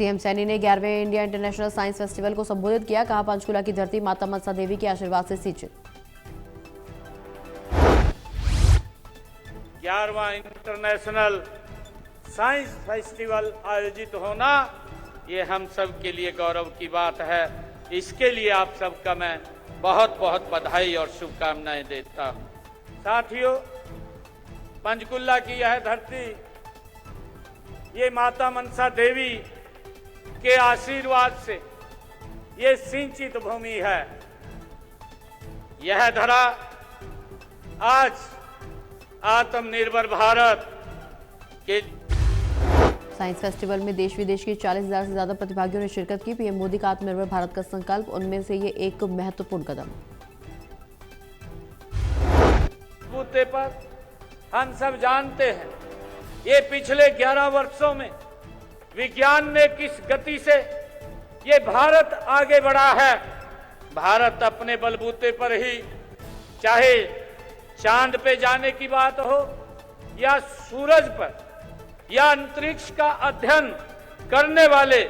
CM Saini ने 11वें India international science festival को संबोधित किया। कहा, पंचकुला की धरती माता मनसा देवी के आशीर्वाद से सिंचित। 11वां इंटरनेशनल साइंस फेस्टिवल आयोजित होना ये हम सब के लिए गौरव की बात है। इसके लिए आप सबका मैं बहुत बहुत बधाई और शुभकामनाएं देता हूं। साथियों, पंचकुला की यह धरती ये माता मनसा देवी के आशीर्वाद से ये सिंचित भूमि है। यह धरा आज आत्मनिर्भर भारत के साइंस फेस्टिवल में देश विदेश के 40,000 से ज्यादा प्रतिभागियों ने शिरकत की। पीएम मोदी का आत्मनिर्भर भारत का संकल्प, उनमें से ये एक महत्वपूर्ण कदम। बूते पर हम सब जानते हैं ये पिछले 11 वर्षों में विज्ञान ने किस गति से ये भारत आगे बढ़ा है। भारत अपने बलबूते पर ही, चाहे चांद पे जाने की बात हो या सूरज पर या अंतरिक्ष का अध्ययन करने वाले,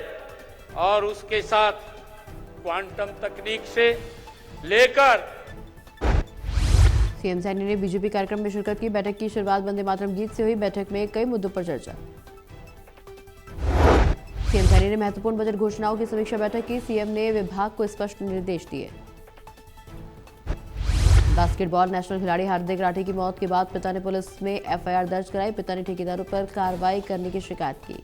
और उसके साथ क्वांटम तकनीक से लेकर। सीएम सैनी ने बीजेपी कार्यक्रम में शिरकत की। बैठक की शुरुआत वंदे मातरम गीत से हुई। बैठक में कई मुद्दों पर चर्चा। सीएम सैनी ने महत्वपूर्ण बजट घोषणाओं की समीक्षा बैठक की। सीएम ने विभाग को स्पष्ट निर्देश दिए। बास्केटबॉल नेशनल खिलाड़ी हार्दिक राठी की मौत के बाद पिता ने पुलिस में एफआईआर दर्ज कराई। पिता ने ठेकेदारों पर कार्रवाई करने की शिकायत की।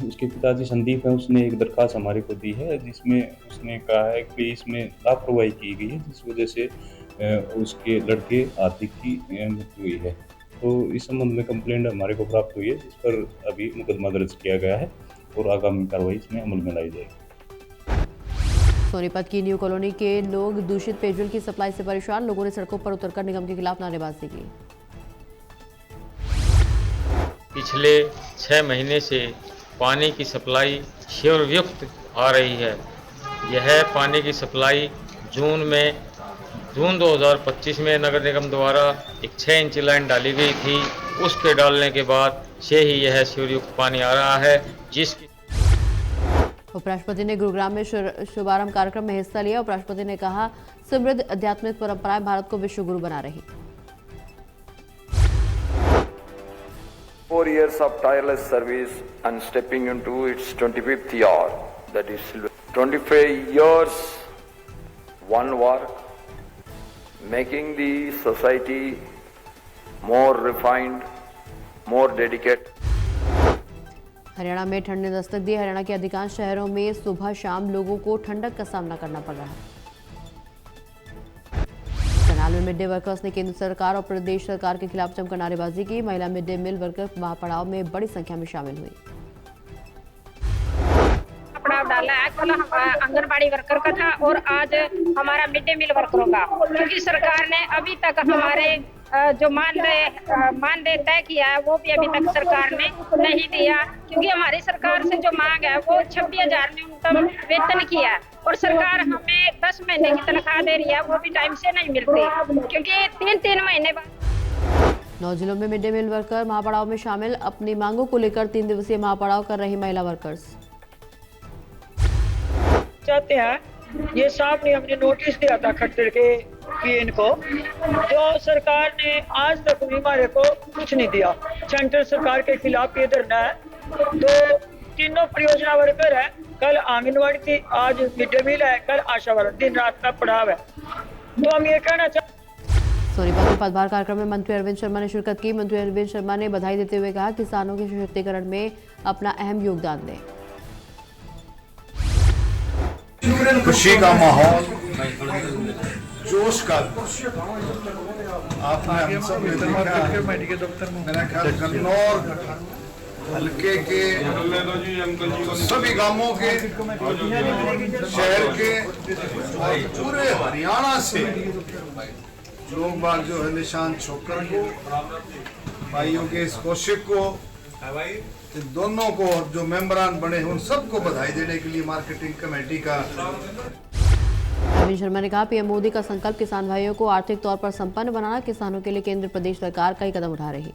उसके पिताजी संदीप हैं, उसने एक दरखास्त हमारे को दी है जिसमें उसने कहा है कि इसमें लापरवाही की गई है, जिस वजह से उसके लड़के हार्दिक की मृत्यु हुई है। तो इस संबंध में कंप्लेंट हमारे को प्राप्त हुई है, जिस पर अभी मुकदमा दर्ज किया गया है और आगामी कार्रवाई इसमें अमल में लाई जाएगी। सोनीपत की न्यू कॉलोनी के लोग दूषित पेयजल की सप्लाई से परेशान। लोगों ने सड़कों पर उतरकर निगम के खिलाफ नारेबाजी की। पिछले 6 महीने से पानी की सप्लाई शोरयुक्त आ रही है। यह पानी की सप्लाई जून 2025 में नगर निगम द्वारा एक 6 इंच लाइन डाली गई थी। उसके डालने के बाद से ही यह शोरयुक्त पानी आ रहा है। जिसकी उपराष्ट्रपति ने गुरुग्राम में शुभारंभ कार्यक्रम में हिस्सा लिया। उपराष्ट्रपति ने कहा, समृद्ध आध्यात्मिक परंपराएं भारत को विश्व गुरु बना रही। 4 years of tireless service and stepping into its 25th year, that is 25 years, one work, making the society more refined, more dedicated. Haryana में ठंड ने दस्तक दी। हरियाणा के अधिकांश शहरों में सुबह शाम लोगों को ठंडक का सामना करना पड़ रहा है। करनाल में मिड डे वर्कर्स ने केंद्र सरकार और प्रदेश सरकार के खिलाफ जमकर नारेबाजी की। महिला मिड डे मील वर्कर महापड़ाव में बड़ी संख्या में शामिल हुई। पड़ाव डाला है, कल आंगनबाड़ी वर्कर का था और आज हमारा मिड डे मील वर्करों का, क्योंकि सरकार ने अभी तक हमारे जो मानदेय तय किया है वो भी अभी तक सरकार ने नहीं दिया। क्योंकि हमारी सरकार से जो मांग है वो 26,000 न्यूनतम वेतन की है और सरकार हमें 10 महीने की तनख्वाह दे रही है, वो भी टाइम से नहीं मिलती, क्योंकि 3-3 महीने बाद। 9 जिलों में मिड डे मील वर्कर महापड़ाव में शामिल। अपनी मांगों को लेकर 3 दिवसीय महापड़ाव कर रही महिला वर्कर्स। चाहते हैं, ये साहब ने हमने नोटिस दिया था खट्टर के पीएन को, जो सरकार ने आज तक भी हमारे को कुछ नहीं दिया। सेंट्रल सरकार के खिलाफ ये धरना है। तो तीनों परियोजना वर्कर है, कल आंगनबाड़ी थी, आज मिड डे मील है, कल आशा वर्कर, दिन रात का पड़ाव है। तो हम ये कहना चाहते। सोनीपत में पदभार कार्यक्रम में मंत्री अरविंद शर्मा ने शिरकत की। मंत्री अरविंद शर्मा ने बधाई देते हुए कहा, किसानों के सशक्तिकरण में अपना अहम योगदान दें। खुशी का माहौल, जोश का, आपने हम सब मेरा ख्याल कन्नौर हल्के के सभी गांवों के, शहर के और पूरे हरियाणा से लोग बाग जो है निशांत छोकर को, भाइयों के इस कौशिक को, इन दोनों को जो मेंबरान बने उन सबको बधाई देने के लिए मार्केटिंग कमेटी का। अरविंद शर्मा ने कहा, पीएम मोदी का संकल्प किसान भाइयों को आर्थिक तौर पर संपन्न बनाना। किसानों के लिए केंद्र प्रदेश सरकार कई कदम उठा रही।